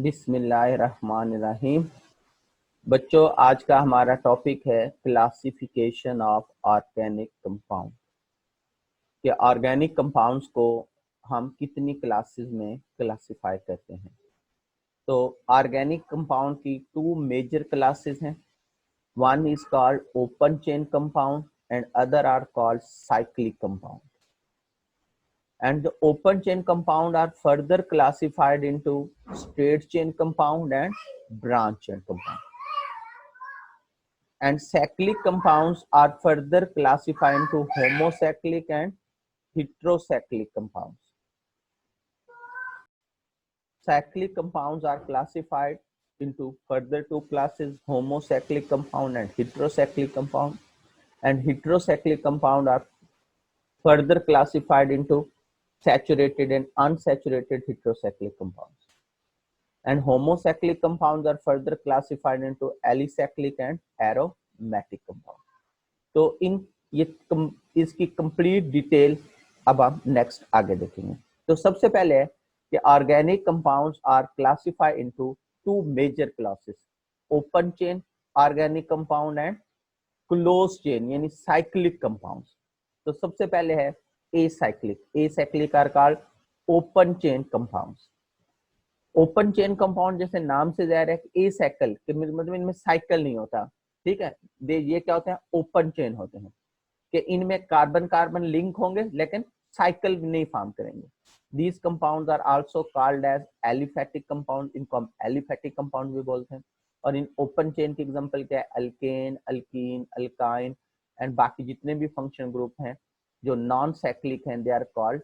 बिस्मिल्लाहिर्रहमानिर्रहीम। बच्चों, आज का हमारा टॉपिक है क्लासिफिकेशन ऑफ ऑर्गेनिक कंपाउंड। कि ऑर्गेनिक कंपाउंड्स को हम कितनी क्लासेस में क्लासिफाई करते हैं। तो ऑर्गेनिक कंपाउंड की टू मेजर क्लासेस हैं। One is called open chain compound and other are called cyclic compound. And the open chain compound are further classified into straight chain compound and branch chain compound. And cyclic compounds are further classified into homocyclic and heterocyclic compounds. Cyclic compounds are classified into further two classes, homocyclic compound and heterocyclic compound. And heterocyclic compound are further classified into saturated and unsaturated heterocyclic compounds. And homocyclic compounds are further classified into alicyclic and aromatic compounds. तो इसकी complete detail अब हम next आगे देखेंगे। तो सबसे पहले है कि organic compounds are classified into two major classes, open chain organic compound and close chain यानी साइक्लिक कंपाउंड्स। तो सबसे पहले है acyclic are called open chain compounds. Open chain compound जैसे नाम से जाहिर है कि एसाइकल मतलब इनमें साइकिल नहीं होता, ठीक है। ये क्या होते हैं, ओपन चेन होते हैं कि इनमें कार्बन कार्बन लिंक होंगे लेकिन साइकिल नहीं फॉर्म करेंगे। These compounds are also called as aliphatic compound, इनको हम एलिफेटिक कंपाउंड भी बोलते हैं। और इन ओपन चेन के एग्जांपल क्या है, अल्केन, अल्कीन, अल्काइन एंड बाकी जितने भी फंक्शन ग्रुप हैं जो नॉन साइक्लिक हैं, they are called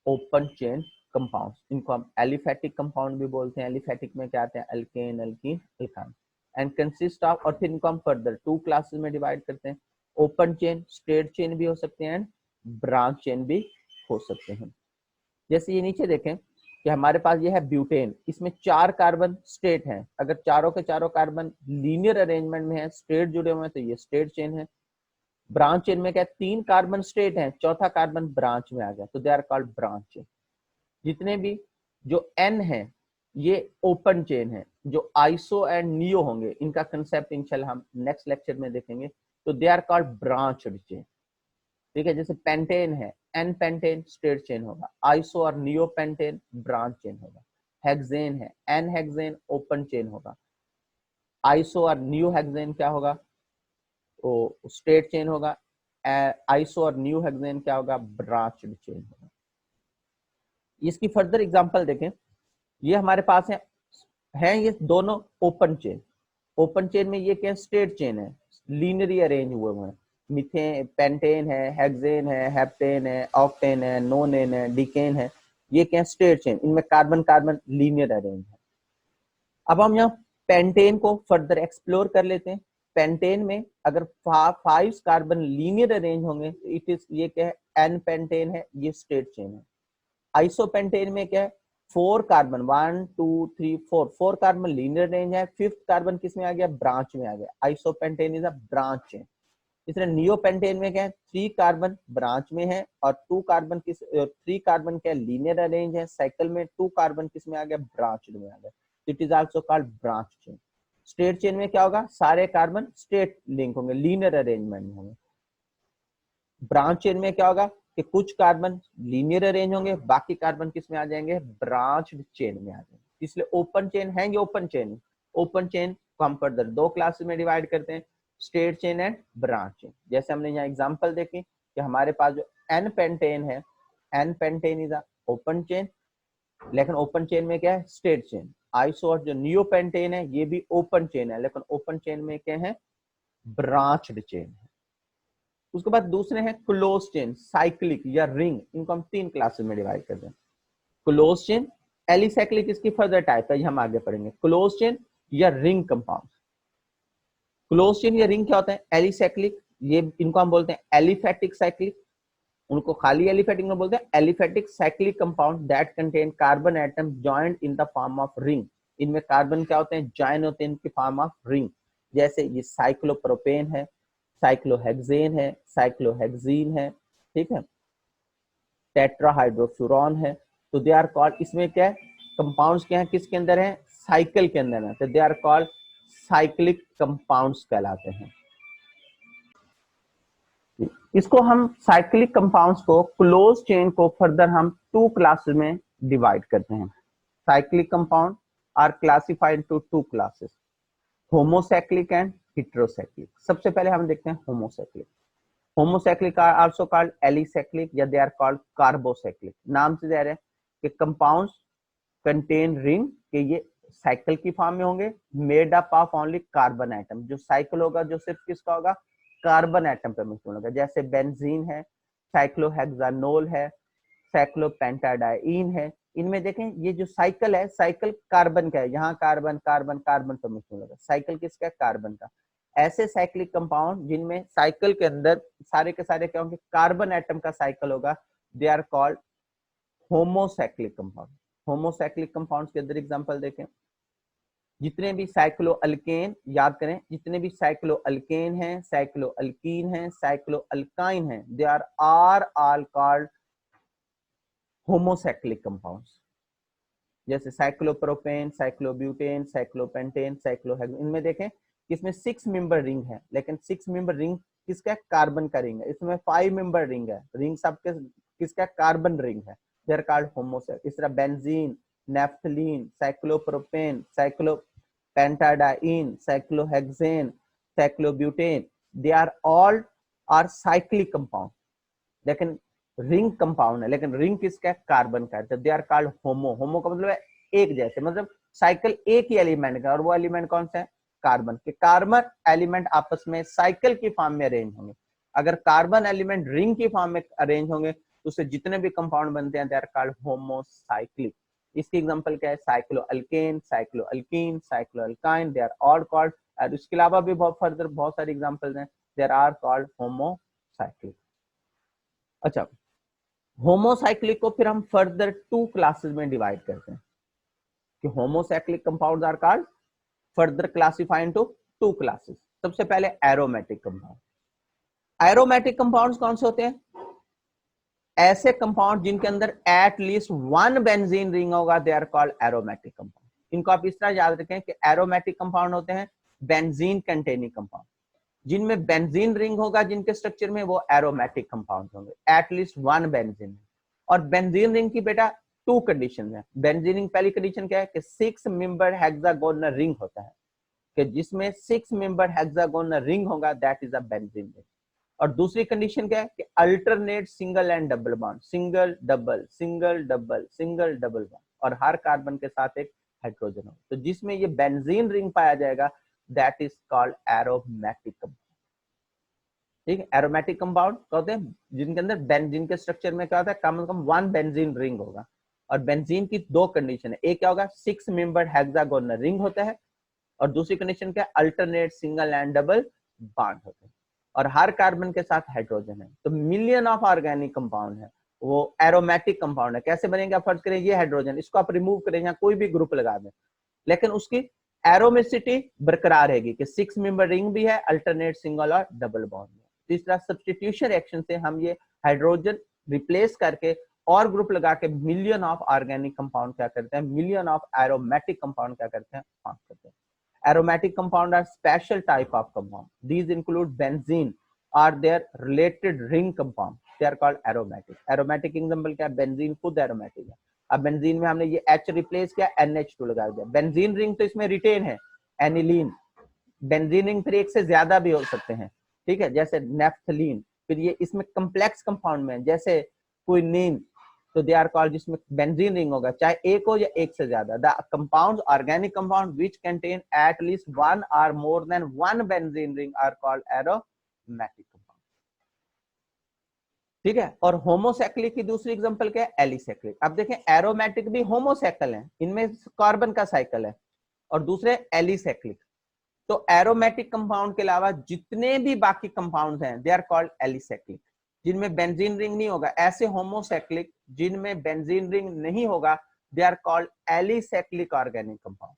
open chain compounds. इनको हम एलिफेटिक कंपाउंड भी बोलते हैं। एलिफेटिक में क्या आते हैं, alkane, alkene, alkyne and consist of, और फिर इनको हम फर्दर टू क्लासेस में डिवाइड करते हैं। ओपन चेन, स्ट्रेट चेन भी हो सकते हैं एंड ब्रांच चेन भी हो सकते हैं। जैसे ये नीचे देखें कि हमारे पास ये है ब्यूटेन, इसमें 4 कार्बन स्ट्रेट हैं। अगर चारों के चारों कार्बन लीनियर अरेंजमेंट में है, स्ट्रेट जुड़े हुए हैं, तो ये स्ट्रेट चेन है। ब्रांच चेन में क्या है, 3 कार्बन स्ट्रेट हैं, चौथा कार्बन ब्रांच में आ गया, तो they are called branch chain. जितने भी जो एन है ये ओपन चेन है। जो आइसो एंड नियो होंगे इनका कंसेप्ट इंशाल्लाह हम नेक्स्ट लेक्चर में देखेंगे। तो they are called branched chain, ठीक है। जैसे पेंटेन है, एन पेंटेन स्ट्रेट चेन होगा, आइसो और नियो पेंटेन ब्रांच चेन होगा। हेक्सेन है, एन हेक्सेन ओपन चेन होगा, आइसो और नियो हेक्सेन क्या होगा, वो स्ट्रेट चेन होगा। आइसो और नियो हेक्सेन क्या होगा, ब्रांच्ड चेन होगा। इसकी फर्दर एग्जांपल देखें, ये हमारे पास है ये दोनों ओपन चेन। ओपन चेन में ये क्या, स्ट्रेट चेन है, लीनियरली अरेंज हुए हुए हैं। मिथेन, पेंटेन है, हेक्सेन है, हेप्टेन है, ऑक्टेन है, नोनेन है, डिकेन है, ये क्या, स्ट्रेट चेन। इनमें कार्बन कार्बन लीनियर अरेंज है। अब हम यहाँ पेंटेन को फर्दर एक्सप्लोर कर लेते हैं। पेंटेन में अगर 5 कार्बन लीनियर अरेंज होंगे तो इट इज, ये क्या है, एन पेंटेन है, ये स्ट्रेट चेन है। आइसोपेंटेन में क्या है, 4 कार्बन, 1 2 3 4 कार्बन लीनियर रेंज है, 5th कार्बन किस में आ गया, ब्रांच में आ गया। Isopentane is a branch chain. इसलिए नियोपेंटेन में क्या है, 3 कार्बन ब्रांच में है और 2 कार्बन 3 कार्बन क्या लीनियर अरेंज है। साइकिल में 2 कार्बन किस में आ गया, ब्रांच में आ गया। It is also called branch chain. Straight chain में क्या होगा, सारे कार्बन स्ट्रेट लिंक होंगे, लीनियर अरेंजमेंट होंगे। ब्रांच चेन में क्या होगा कि कुछ कार्बन लीनियर अरेंज होंगे, बाकी कार्बन किस में आ जाएंगे, ब्रांच्ड चेन में आ जाएंगे। इसलिए ओपन चेन है, ये ओपन चेन। ओपन चेन को हम फर्दर 2 क्लासेस में डिवाइड करते हैं, straight chain and branch chain. जैसे हमने यहाँ एग्जांपल देखी कि हमारे पास जो एन पेंटेन है, n pentane is a open chain, लेकिन ओपन चेन में क्या है, स्ट्रेट चेन। आइसो और जो नियो पेंटेन है ये भी ओपन चेन है, लेकिन ओपन चेन में क्या है, ब्रांच्ड चेन है। उसके बाद दूसरे हैं क्लोज चेन, साइक्लिक या रिंग। इनको हम 3 क्लासेस में डिवाइड करते हैं। क्लोज चेन, एलिसाइक्लिक इसकी फर्दर टाइप है, ये हम आगे पढ़ेंगे। क्लोज चेन या रिंग कंपाउंड। क्लोज चेन या रिंग क्या होता है, एलिसाइक्लिक, ये इनको हम बोलते हैं एलिफेटिक साइक्लिक। उनको खाली एलिफेटिक में बोलते हैं aliphatic cyclic compound that contain carbon atom joint in the form of ring. इनमें कार्बन क्या होते हैं, जॉइन होते हैं इनकी फॉर्म ऑफ रिंग। जैसे ये साइक्लोप्रोपेन है, साइक्लोहेक्सेन है, साइक्लोहेक्सीन है, ठीक है, टेट्राहाइड्रोफ्यूरॉन है। तो दे आर कॉल्ड, इसमें क्या है, कंपाउंड्स क्या है, किसके अंदर है, साइकिल के अंदर है, तो they are called cyclic compounds कहलाते हैं। इसको हम साइक्लिक कंपाउंड्स को, क्लोज चेन को फर्दर हम 2 क्लासेस में डिवाइड करते हैं। Cyclic compound are classified to 2 classes, homocyclic and heterocyclic. सबसे पहले हम देखते हैं homocyclic. Homocyclic are also called alicyclic या दे आर कॉल्ड कार्बोसाइक्लिक। नाम से जा रहे हैं कि कंपाउंड्स कंटेन रिंग, कि ये साइकिल की फॉर्म में होंगे, made up of only carbon atom. जो साइकिल होगा जो सिर्फ किसका होगा, कार्बन एटम पर मिश्रण होगा। जैसे बेंजीन है, साइक्लोहेक्सानोल है, साइक्लोपेंटाडाइन है। इनमें देखें ये जो साइकिल है, साइकिल कार्बन का है, यहाँ कार्बन कार्बन कार्बन पर मिश्रण होगा। साइकिल किसका है, कार्बन का। ऐसे साइक्लिक कंपाउंड जिनमें साइकिल के अंदर सारे के सारे क्या होंगे, कार्बन एटम का साइकिल होगा, they are called homocyclic compound. Homocyclic compounds के अंदर एग्जांपल देखें, जितने भी साइक्लो अल्केन, याद करें, जितने भी साइक्लो अल्केन हैं, साइक्लो अल्कीन हैं, साइक्लो अल्काइन हैं, they are all called homocyclic compounds. जैसे साइक्लोप्रोपेन, साइक्लोब्यूटेन, साइक्लोपेंटेन, साइक्लोहेक्सेन। इनमें देखें इसमें 6 मेंबर रिंग है, लेकिन 6 मेंबर रिंग किसका, कार्बन का रिंग है। इसमें 5 मेंबर रिंग है, रिंग सबके किसका, कार्बन रिंग है, दे आर कॉल्ड होमोसाइक्लिक। इस तरह benzene, naphthalene, cyclopropane, cyclopentadiene, cyclohexane, cyclobutane, they are all are cyclic compound, लेकिन रिंग कंपाउंड है, लेकिन रिंग किसका है, कार्बन का है। दे आर कॉल्ड होमो। होमो का मतलब है एक जैसे, मतलब साइकिल एक ही एलिमेंट का, और वो एलिमेंट कौन सा है, कार्बन के। कार्बन एलिमेंट आपस में साइकिल की फॉर्म में अरेंज होंगे। अगर कार्बन एलिमेंट रिंग की फॉर्म में अरेंज होंगे तो उससे जितने भी कंपाउंड बनते हैं दे आर कॉल्ड होमोसाइक्लिक। इसकी एग्जांपल क्या है, cyclo alkane, cyclo alkene, cyclo alkyne, they are all called. और इसके अलावा भी बहुत सारी एग्जांपल्स हैं, दे आर कॉल्ड होमोसाइक्लिक। अच्छा, होमोसाइक्लिक को फिर हम फर्दर 2 क्लासेस में डिवाइड करते हैं कि homocyclic compounds are called further classified into 2 classes. सबसे पहले एरोमेटिक कंपाउंड। एरोमेटिक कंपाउंड्स कौन से होते हैं, ऐसे कंपाउंड जिनके अंदर एट लीस्ट 1 बेंजीन रिंग होगा, they are called aromatic compound. इनको आप इस तरह याद रखें कि एरोमेटिक कंपाउंड होते हैं बेंजीन कंटेनिंग कंपाउंड। जिनमें बेंजीन रिंग होगा जिनके स्ट्रक्चर में, वो एरोमेटिक कंपाउंड होंगे, एट लीस्ट 1 बेंजीन। और बेंजीन रिंग की बेटा 2 कंडीशन है। बेंजीन रिंग पहली कंडीशन क्या है कि 6 मेंबर हेक्सागोनल रिंग होता है, कि जिसमें 6 मेंबर हेक्सागोनल रिंग होगा, that is a benzene ring. और दूसरी कंडीशन क्या है कि alternate single and double bond, single double single double single double bond, और हर कार्बन के साथ एक हाइड्रोजन हो। तो जिसमें ये बेंजीन रिंग पाया जाएगा, that is called aromatic compound. ठीक है, एरोमेटिक कंपाउंड होते हैं जिनके अंदर बेंजीन के स्ट्रक्चर में क्या होता है, कम से कम 1 बेंजीन रिंग होगा। और बेंजीन की 2 कंडीशन है, एक क्या होगा, 6 मेंबर हेक्सागोनल रिंग होता है, और दूसरी कंडीशन क्या है, alternate single and double bond होते हैं, और हर कार्बन के साथ हाइड्रोजन है। तो मिलियन ऑफ ऑर्गेनिक कंपाउंड है, वो एरोमेटिक कंपाउंड है। कैसे बनेंगे, आप फर्ज करें ये हाइड्रोजन, इसको आप रिमूव करें, यहाँ कोई भी ग्रुप लगा दें, लेकिन उसकी एरोमेसिटी बरकरार रहेगी कि 6 मेंबर रिंग भी है, अल्टरनेट सिंगल और डबल बॉन्ड है। तीसरा, सब्स्टिट्यूशन रिएक्शन से हम ये हाइड्रोजन रिप्लेस करके और ग्रुप लगा के मिलियन ऑफ ऑर्गेनिक कंपाउंड क्या करते हैं, मिलियन ऑफ एरोमेटिक कंपाउंड क्या करते हैं, फॉर्म करते हैं। Aromatic compound are special type of compound. These include benzene or their related ring compound. They are called aromatic. Aromatic example क्या है, बेंजीन खुद एरोमेटिक है। अब बेंजीन में हमने ये H रिप्लेस किया, NH2 लगा दिया। बेंजीन रिंग तो इसमें रिटेन है, एनिलीन। बेंजीन रिंग फिर एक से ज्यादा भी हो सकते हैं, ठीक है, जैसे नेफ्थलीन। फिर ये इसमें कम्प्लेक्स कंपाउंड में जैसे क्विनीन, तो दे आर कॉल्ड, जिसमें बेंजीन रिंग होगा, चाहे एक हो या एक से ज्यादा। The compounds, organic compound which contain at least 1 or more than 1 benzene ring are called aromatic compound. ठीक है, और होमोसाइक्लिक की दूसरी एग्जांपल क्या है, एलिसाइक्लिक। अब देखें, एरोमेटिक भी होमोसाइकिल है, इनमें कार्बन का साइकिल है, और दूसरे एलिसाइक्लिक। तो एरोमेटिक कंपाउंड के अलावा जितने भी बाकी कंपाउंड्स हैं, दे आर कॉल्ड एलिसाइक्लिक, जिनमें बेंजीन रिंग नहीं होगा। ऐसे होमोसाइक्लिक जिनमें बेंजीन रिंग नहीं होगा, they are called alicyclic organic compound.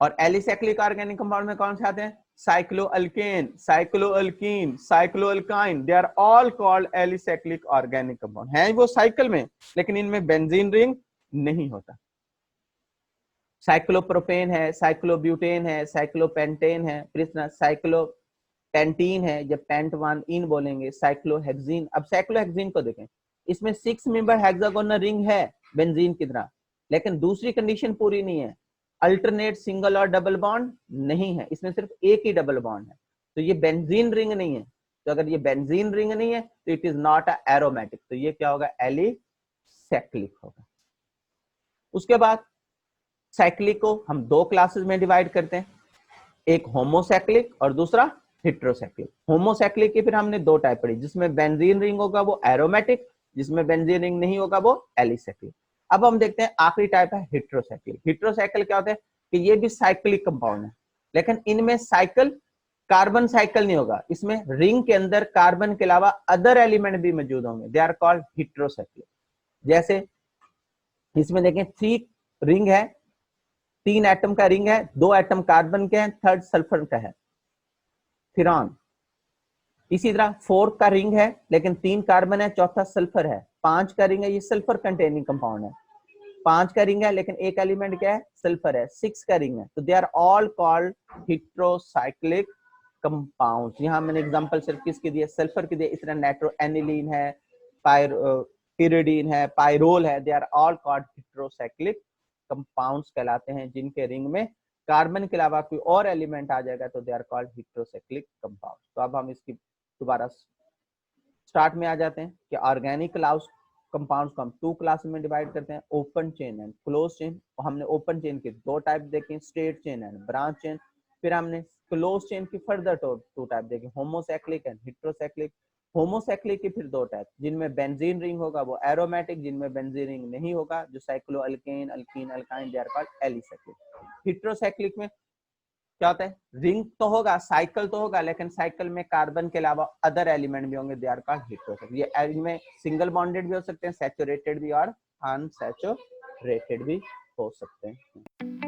और एलिसाइक्लिक ऑर्गेनिक कंपाउंड में कौन से आते हैं, cycloalkane, cycloalkene, cycloalkyne, they are all called alicyclic organic compound. हैं वो साइकिल में, लेकिन इनमें बेंजीन रिंग नहीं होता। साइक्लोप्रोपेन है, साइक्लोब्यूटेन है, साइक्लोपेंटेन है, फिर इस तरह साइक्लोपेंटीन है, जब पेंट वन इन बोलेंगे, साइक्लोहेक्सिन। अब साइक्लोहेक्सिन को देखें, इसमें 6 मेंबर हेक्सागोनल रिंग है बेंजीन की तरह, लेकिन दूसरी कंडीशन पूरी नहीं है, अल्टरनेट सिंगल और डबल बॉन्ड नहीं है, इसमें सिर्फ एक ही डबल बॉन्ड है, तो ये बेंजीन रिंग नहीं है। तो अगर ये बेंजीन रिंग नहीं है तो it is not a aromatic, तो ये क्या होगा, एलिसाइक्लिक होगा। उसके बाद साइक्लिक को हम दो क्लासेस में डिवाइड करते हैं, एक होमोसाइक्लिक और दूसरा हेटेरोसाइक्लिक। होमोसाइक्लिक की फिर हमने दो टाइप पढ़ी, जिसमें बेंजीन रिंग होगा वो एरोमेटिक, जिसमें बेंजीन रिंग नहीं होगा वो एलिसाइक्लिक। अब हम देखते हैं आखिरी टाइप है हेटेरोसाइक्लिक। हेटेरोसाइक्लिक क्या होता है कि ये भी साइक्लिक कंपाउंड है, लेकिन इनमें साइकिल कार्बन साइकिल नहीं होगा, इसमें रिंग के अंदर कार्बन के अलावा अदर एलिमेंट भी मौजूद होंगे, दे आर कॉल्ड हेटेरोसाइक्लिक। जैसे इसमें देखें 3 रिंग है, 3 एटम का रिंग है, 2 एटम कार्बन के हैं, थर्ड सल्फर का है, फिरॉन। इसी तरह 4 का रिंग है लेकिन 3 कार्बन है, चौथा सल्फर है। 5 का रिंग है, ये सल्फर कंटेनिंग कंपाउंड है, 5 का रिंग है लेकिन एक एलिमेंट क्या है, सल्फर है। 6 का रिंग है, तो they are all called heterocyclic compounds. यहाँ मैंने एग्जांपल सिर्फ किसके दिए, सल्फर के दिए। इस तरह नाइट्रोएनिलीन है, पायरिडीन है, पायरोल है, they are all called heterocyclic compounds कहलाते हैं, जिनके रिंग में कार्बन के अलावा कोई और एलिमेंट आ जाएगा तो they are called heterocyclic compound. तो अब हम इसकी दोबारा स्टार्ट में आ जाते हैं कि ऑर्गेनिक कंपाउंड्स को हम 2 क्लास में डिवाइड करते हैं, open chain and close chain. और हमने ओपन चेन के 2 टाइप देखे, straight chain and branch chain. फिर हमने क्लोज चेन की फर्दर 2 टाइप देखे, होमोसाइक्लिक एंड हेटेरोसाइक्लिक। होमोसाइक्लिक की फिर 2 टाइप, जिनमें बेंजीन रिंग होगा वो एरोमेटिक, जिनमें बेंजीन रिंग नहीं होगा, जो cyclo alkane, alkene, alkyne, they are called alicyclic. Heterocyclic में क्या होता है, रिंग तो होगा, साइकिल तो होगा, लेकिन साइकिल में कार्बन के अलावा अदर एलिमेंट भी होंगे, दे आर कॉल्ड हेटेरोसाइक्लिक। ये इनमें सिंगल बॉन्डेड भी हो सकते हैं, सैचुरेटेड भी और अनसैचुरेटेड भी हो सकते हैं।